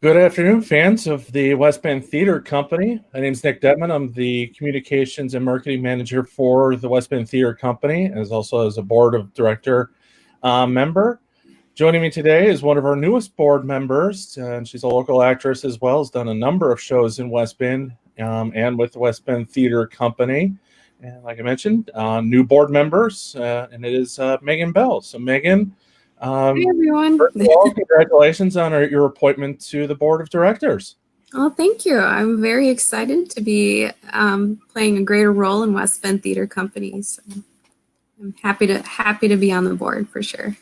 Good afternoon, fans of the West Bend Theater Company. My name is Nick Detman. I'm the Communications and Marketing Manager for the West Bend Theater Company, as also as a Board of Director member. Joining me today is one of our newest board members, and she's a local actress as well, has done a number of shows in West Bend and with the West Bend Theater Company. And like I mentioned, new board members, and it is Megan Bell. So Megan, Hi, everyone. first of all, congratulations on your appointment to the Board of Directors. Oh, thank you. I'm very excited to be playing a greater role in West Bend Theater Company. So I'm happy to be on the board for sure.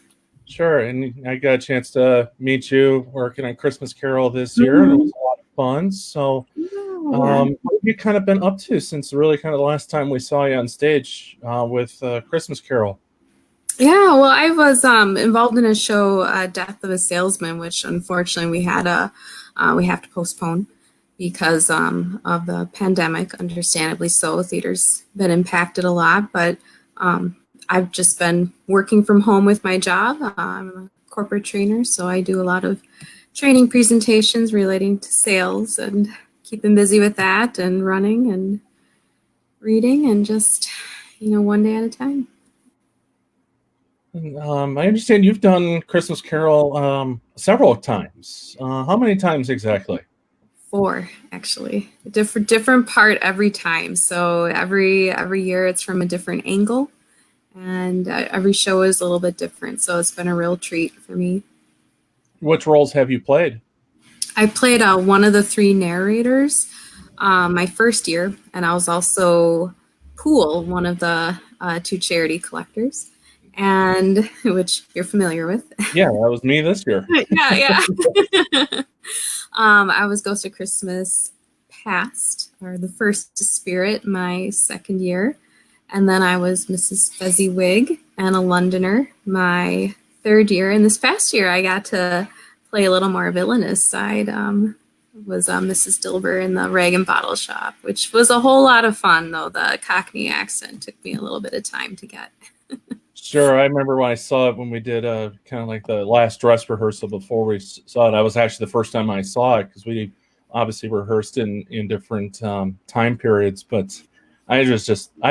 Sure, and I got a chance to meet you working on Christmas Carol this year, and it was a lot of fun. So, what have you kind of been up to since really kind of the last time we saw you on stage with Christmas Carol? Yeah, well, I was involved in a show, Death of a Salesman, which unfortunately we have to postpone because of the pandemic. Understandably so, theater's been impacted a lot, but I've just been working from home with my job. I'm a corporate trainer, so I do a lot of training presentations relating to sales and keeping busy with that and running and reading and just, one day at a time. I understand you've done Christmas Carol several times. How many times exactly? 4, actually. Different part every time. So every year it's from a different angle, and every show is a little bit different. So it's been a real treat for me. Which roles have you played? I played one of the 3 narrators my first year, and I was also Pool, one of the 2 charity collectors, and which you're familiar with. Yeah, that was me this year. yeah. I was Ghost of Christmas Past, or the First Spirit, my second year. And then I was Mrs. Fezziwig and a Londoner my third year. And this past year, I got to play a little more villainous side. Was Mrs. Dilber in the Rag and Bottle Shop, which was a whole lot of fun, though the Cockney accent took me a little bit of time to get. Sure, I remember when I saw it when we did kind of like the last dress rehearsal before we saw it. I was actually the first time I saw it because we obviously rehearsed in different time periods. But I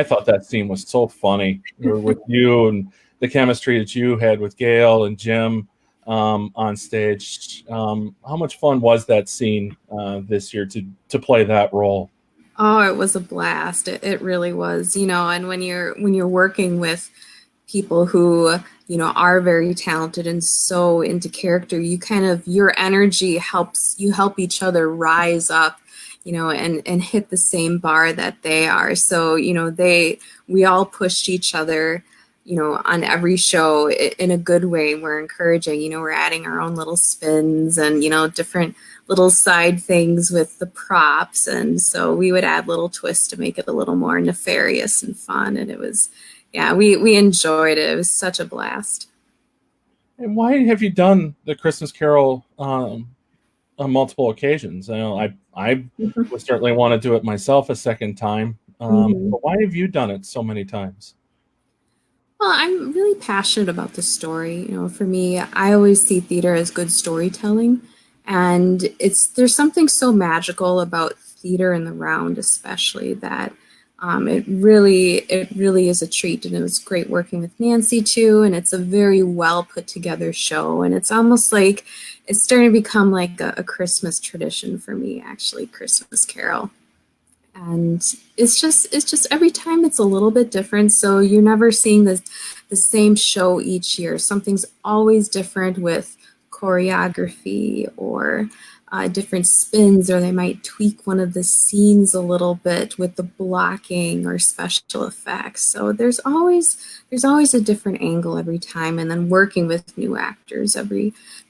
thought that scene was so funny with you and the chemistry that you had with Gail and Jim on stage. How much fun was that scene this year to play that role? Oh, it was a blast. It really was. And when you're working with people who are very talented and so into character, your energy help each other rise up, and hit the same bar that they are. So we all pushed each other on every show in a good way. We're encouraging, we're adding our own little spins and different little side things with the props, and so we would add little twists to make it a little more nefarious and fun. And it was, yeah, we enjoyed it. It was such a blast. And why have you done the Christmas Carol on multiple occasions? I know I would certainly want to do it myself a second time, but why have you done it so many times? Well, I'm really passionate about the story. For me, I always see theater as good storytelling, and there's something so magical about theater in the round, especially, that it really is a treat. And it was great working with Nancy too, and it's a very well put together show, and it's almost like it's starting to become like a Christmas tradition for me, actually, Christmas Carol. And it's just every time it's a little bit different, so you're never seeing the same show each year. Something's always different with choreography or different spins, or they might tweak one of the scenes a little bit with the blocking or special effects. So there's always a different angle every time, and then working with new actors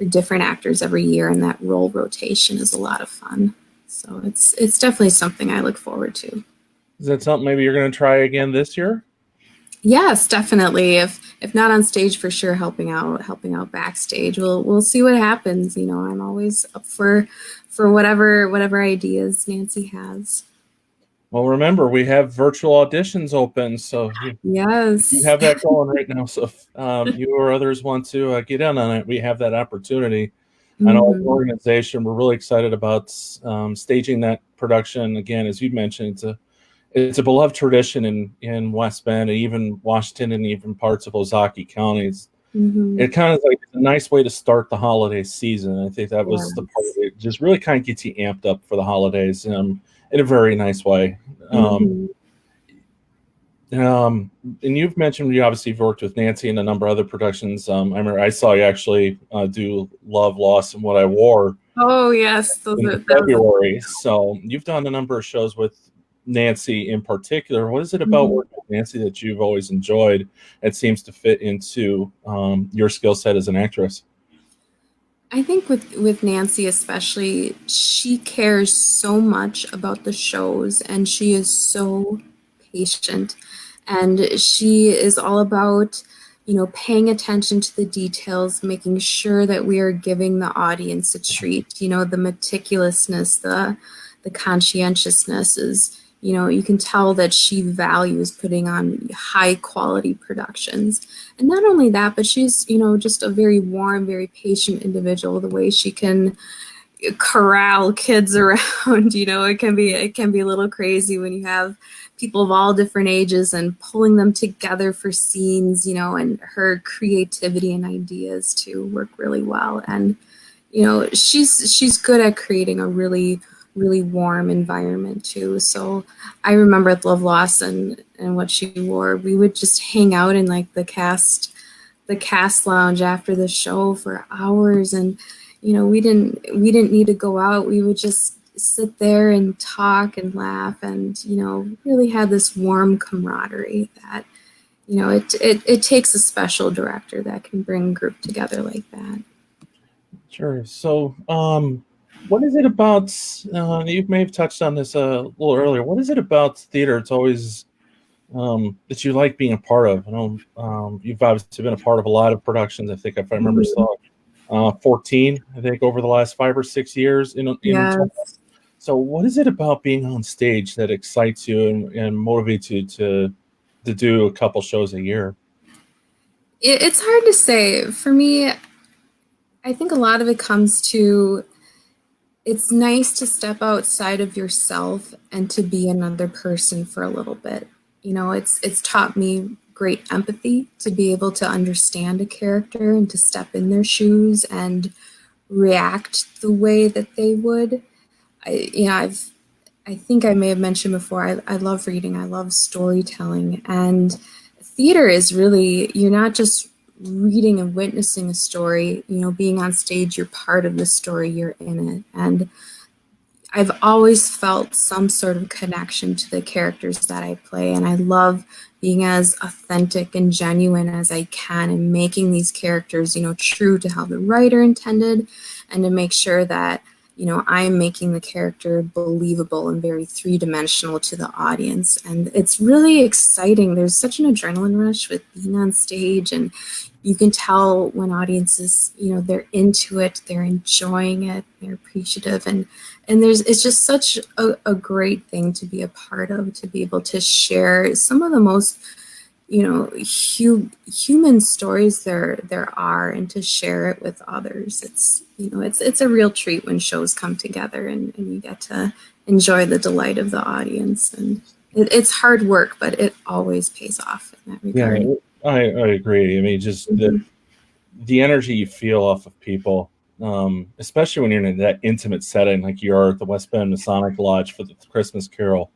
different actors every year, and that role rotation is a lot of fun. So it's definitely something I look forward to. Is that something maybe you're going to try again this year? Yes, definitely. If not on stage, for sure, helping out backstage. We'll see what happens. I'm always up for whatever ideas Nancy has. Well, remember, we have virtual auditions open, so yes, you have that going right now. So if you or others want to get in on it, we have that opportunity. I know as an Hmm. organization, we're really excited about staging that production. Again, as you mentioned, it's a beloved tradition in West Bend and even Washington and even parts of Ozaukee counties. Hmm. It kind of like a nice way to start the holiday season. I think that was the part of Yes. it. Just really kind of gets you amped up for the holidays in a very nice way. Um, Hmm. um, and you've mentioned you obviously have worked with Nancy and a number of other productions. I remember I saw you actually do Love, Loss, and What I Wore Oh yes, in that was a February. So you've done a number of shows with Nancy in particular. What is it about Mhm. working with Nancy that you've always enjoyed? It seems to fit into your skill set as an actress. I think with Nancy especially, she cares so much about the shows and she is so patient. And she is all about, paying attention to the details, making sure that we are giving the audience a treat. The meticulousness, the conscientiousness is, you can tell that she values putting on high quality productions. And not only that, but she's, just a very warm, very patient individual. The way she can corral kids around, it can be a little crazy when you have people of all different ages and pulling them together for scenes, and her creativity and ideas to work really well. And she's good at creating a really really warm environment too. So I remember at Love Loss and What She Wore, we would just hang out in like the cast lounge after the show for hours. And we didn't need to go out. We would just sit there and talk and laugh, and really had this warm camaraderie that it takes a special director that can bring a group together like that. Sure. So, what is it about? You may have touched on this a little earlier. What is it about theater? It's always that you like being a part of. I know you've obviously been a part of a lot of productions. I think if I remember, Mhm. saw 14. I think over the last 5 or 6 years in total. Yes. So, what is it about being on stage that excites you and motivates you to do a couple shows a year? It's hard to say. For me, I think a lot of it comes to it's nice to step outside of yourself and to be another person for a little bit. It's taught me great empathy to be able to understand a character and to step in their shoes and react the way that they would. I think I may have mentioned before, I love reading, I love storytelling, and theater is really, you're not just reading and witnessing a story, being on stage, you're part of the story, you're in it. And I've always felt some sort of connection to the characters that I play, and I love being as authentic and genuine as I can and making these characters, true to how the writer intended, and to make sure that, I am making the character believable and very three-dimensional to the audience. And it's really exciting. There's such an adrenaline rush with being on stage, and you can tell when audiences, they're into it, they're enjoying it, they're appreciative, and it's just such a great thing to be a part of, to be able to share some of the most human stories there are, and to share it with others. It's a real treat when shows come together, and you get to enjoy the delight of the audience. And it's hard work, but it always pays off in that Yeah, regard. I agree. I mean, just Mhm. the energy you feel off of people, especially when you're in that intimate setting like you are at the West Bend Masonic Lodge for the Christmas Carol.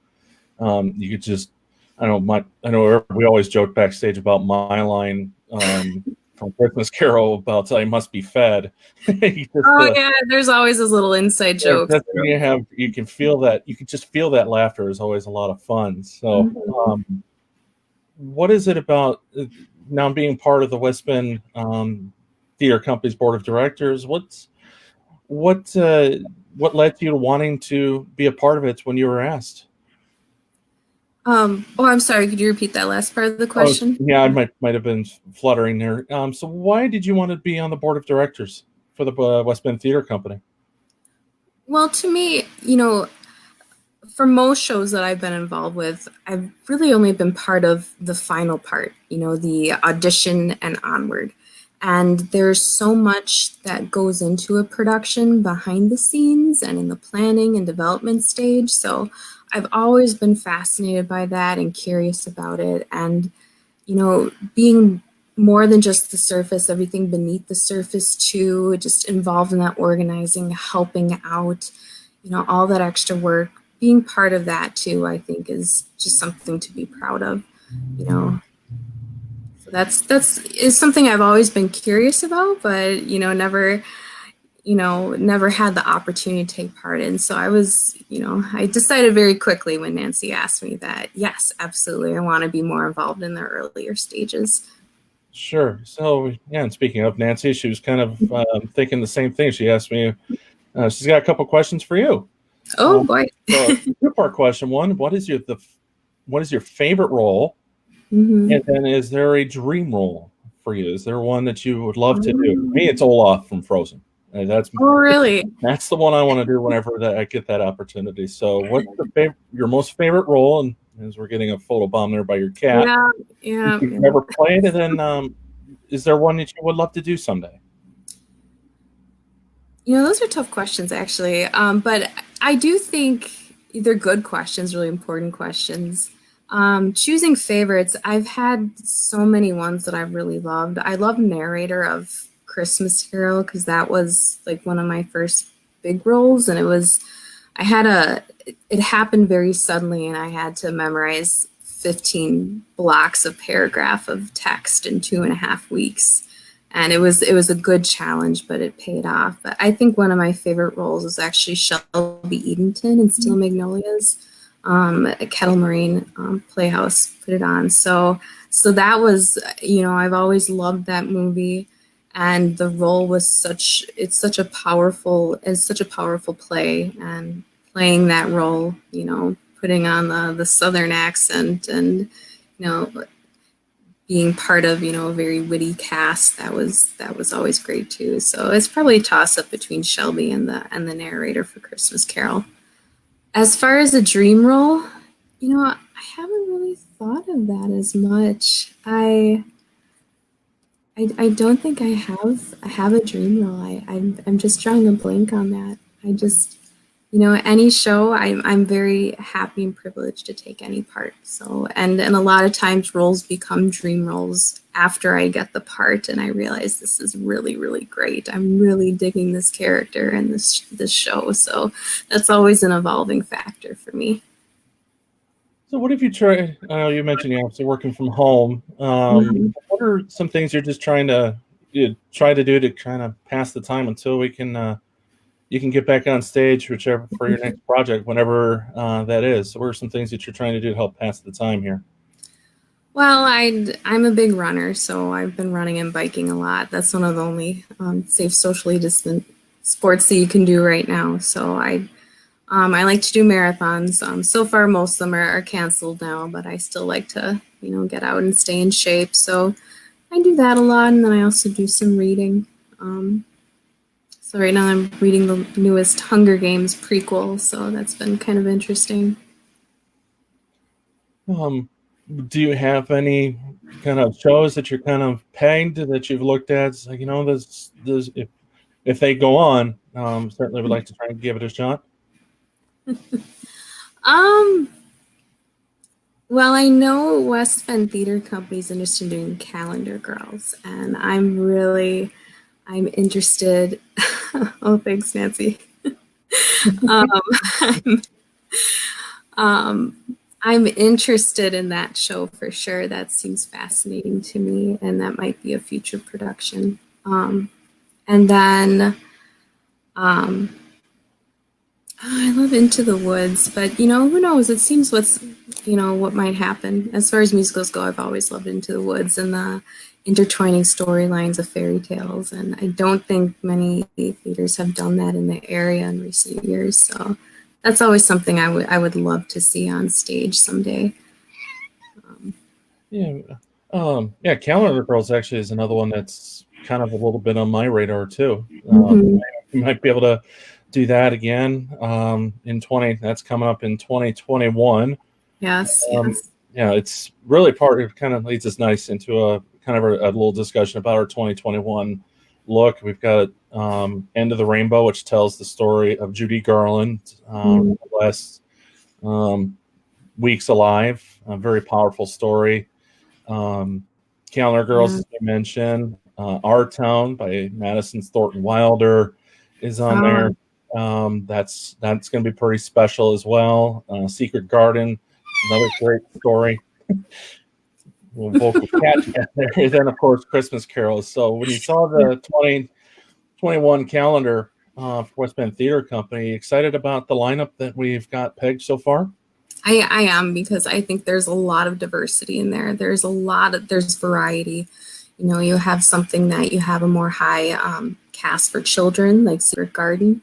You could just, I know we always joke backstage about my line from Christmas Carol about "I must be fed." you just, Oh yeah, there's always those little inside jokes. that's when you can feel that, you can just feel that laughter is always a lot of fun. So, Mhm. what is it about now being part of the West Bend Theater Company's board of directors? What uh, what led you to wanting to be a part of it when you were asked? Oh, I'm sorry. Could you repeat that last part of the Oh, question? yeah, I might have been fluttering there. So why did you want to be on the board of directors for the West Bend Theater Company? Well, to me, for most shows that I've been involved with, I've really only been part of the final part, the audition and onward. And there's so much that goes into a production behind the scenes and in the planning and development stage. So I've always been fascinated by that and curious about it. And, being more than just the surface, everything beneath the surface too, just involved in that organizing, helping out, all that extra work, being part of that too, I think is just something to be proud of, you know. So that's is something I've always been curious about, but never had the opportunity to take part in. So I decided very quickly when Nancy asked me that, yes, absolutely, I want to be more involved in the earlier stages. Sure. So, yeah, and speaking of Nancy, she was kind of thinking the same thing. She asked me, she's got a couple questions for you. Oh boy. So, two-part question. One, what is your favorite role? Mm-hmm. And then, is there a dream role for you? Is there one that you would love to do? For me, it's Olaf from Frozen. That's really? That's the one I want to do whenever that I get that opportunity. So, what's your most favorite role? And as we're getting a photo bomb there by your cat, Yeah. you've never played, and then is there one that you would love to do someday? Those are tough questions actually. But I do think they're good questions, really important questions. Choosing favorites, I've had so many ones that I've really loved. I love narrator of Christmas Carol because that was like one of my first big roles, and it happened very suddenly, and I had to memorize 15 blocks of paragraph of text in 2.5 weeks. And it was a good challenge, but it paid off. But I think one of my favorite roles was actually Shelby Edenton in Steel Magnolias. Kettle Moraine Playhouse put it on. So that was, I've always loved that movie, and the role was such a powerful play, and playing that role, putting on the Southern accent, and being part of a very witty cast, that was always great too. So it's probably a toss up between Shelby and the narrator for Christmas Carol. As far as a dream role, I haven't really thought of that as much. I don't think I have a dream role. I'm just drawing a blank on that. I just any show, I'm very happy and privileged to take any part. So and a lot of times roles become dream roles after I get the part and I realize this is really, really great. I'm really digging this character and this show. So that's always an evolving factor for me. So, what have you tried? I know you mentioned you're obviously working from home. Mhm. What are some things you're just trying to try to do to kind of pass the time until we can you can get back on stage, whichever for your next project, whenever that is. So, what are some things that you're trying to do to help pass the time here? Well, I'm a big runner, so I've been running and biking a lot. That's one of the only safe, socially distant sports that you can do right now. So I like to do marathons. So far, most of them are canceled now, but I still like to get out and stay in shape. So I do that a lot, and then I also do some reading. So right now I'm reading the newest Hunger Games prequel, so that's been kind of interesting. Um, do you have any kind of shows that you're kind of pegged that you've looked at? It's like, this if they go on, certainly would like to try and give it a shot. Um, well, I know West Bend Theater Company's interested in doing Calendar Girls, and I'm interested. Oh, thanks, Nancy. um, I'm, I'm interested in that show for sure. That seems fascinating to me, and that might be a future production. And then I love Into the Woods, but who knows? It seems what might happen. As far as musicals go, I've always loved Into the Woods and the intertwining storylines of fairy tales, and I don't think many theaters have done that in the area in recent years. So that's always something I would love to see on stage someday. Yeah, Calendar Girls actually is another one that's kind of a little bit on my radar too. Mm-hmm. You might be able to do that again in 20. That's coming up in 2021. Yes, Um, yes. yeah, it's really part. It kind of leads us nice into a kind of a little discussion about our 2021 look. We've got End of the Rainbow, which tells the story of Judy Garland, the last weeks alive. A very powerful story. Calendar Girls, as you mentioned. Our Town by Madison Thornton Wilder is on there. That's going to be pretty special as well. Secret Garden, another great story. Vocal catch there. And then, of course, Christmas Carols. So when you saw the 2021 calendar for West Bend Theater Company, excited about the lineup that we've got pegged so far? I am, because I think there's a lot of diversity in there. There's variety. You know, you have something that you have a more high cast for children, like Secret Garden.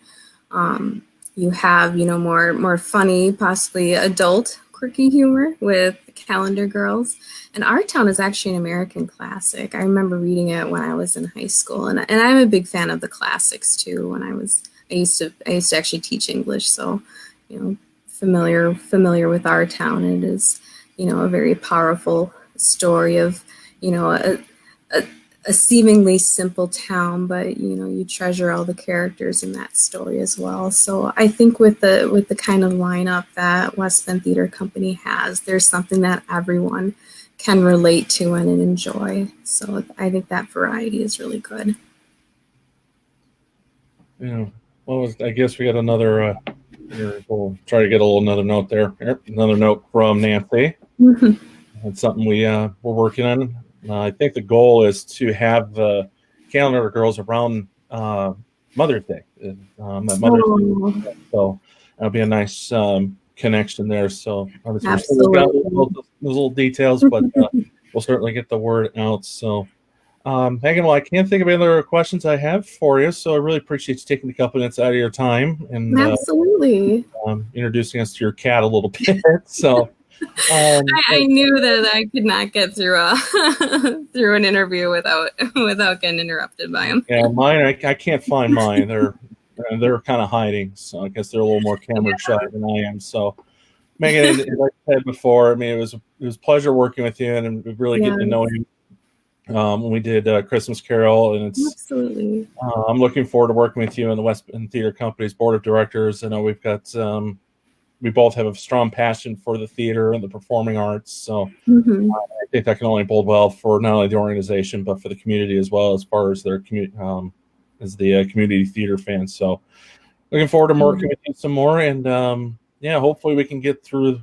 You have, you know, more funny, possibly adult, quirky humor with Calendar Girls. And Our Town is actually an American classic. I remember reading it when I was in high school, and I'm a big fan of the classics too. When I used to actually teach English, so you know, familiar with Our Town. It is, you know, a very powerful story of, you know, a seemingly simple town, but you know, you treasure all the characters in that story as well. So I think with the kind of lineup that West Bend Theater Company has, there's something that everyone can relate to and enjoy. So I think that variety is really good. Yeah. Well, I guess we got another. We'll try to get another note there. Another note from Nancy. That's something we're working on. I think the goal is to have the Calendar Girls around Mother's Day. Mother's Day. So that'll be a nice connection there. So obviously we're still working on those little details, but we'll certainly get the word out. So Megan, well, I can't think of any other questions I have for you, so I really appreciate you taking a couple minutes out of your time and absolutely introducing us to your cat a little bit. So I knew that I could not get through through an interview without getting interrupted by him. Yeah, mine, I can't find mine. They're kind of hiding, so I guess they're a little more camera shy than I am. So Megan, like I said before, I mean, it was a pleasure working with you, and really getting to know you. When we did Christmas Carol, and it's absolutely. I'm looking forward to working with you and the West Bend Theater Company's board of directors. I know we've got we both have a strong passion for the theater and the performing arts, so I think that can only bode well for not only the organization but for the community as well, as far as their community theater fans. So looking forward to working with you some more, and yeah, hopefully we can get through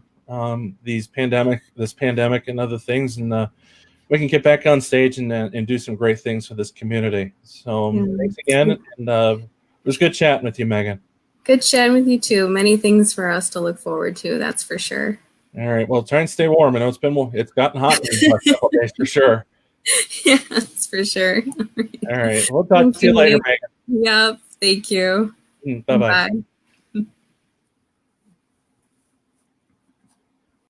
this pandemic and other things, and we can get back on stage and do some great things for this community. So thanks again, and it was good chatting with you, Megan. Good chatting with you too. Many things for us to look forward to, that's for sure. All right, well, try and stay warm. I know it's gotten hot in the last couple days for sure. Yeah, that's for sure. All right, we'll talk to you later, Megan. Yep, thank you. Bye-bye. Bye.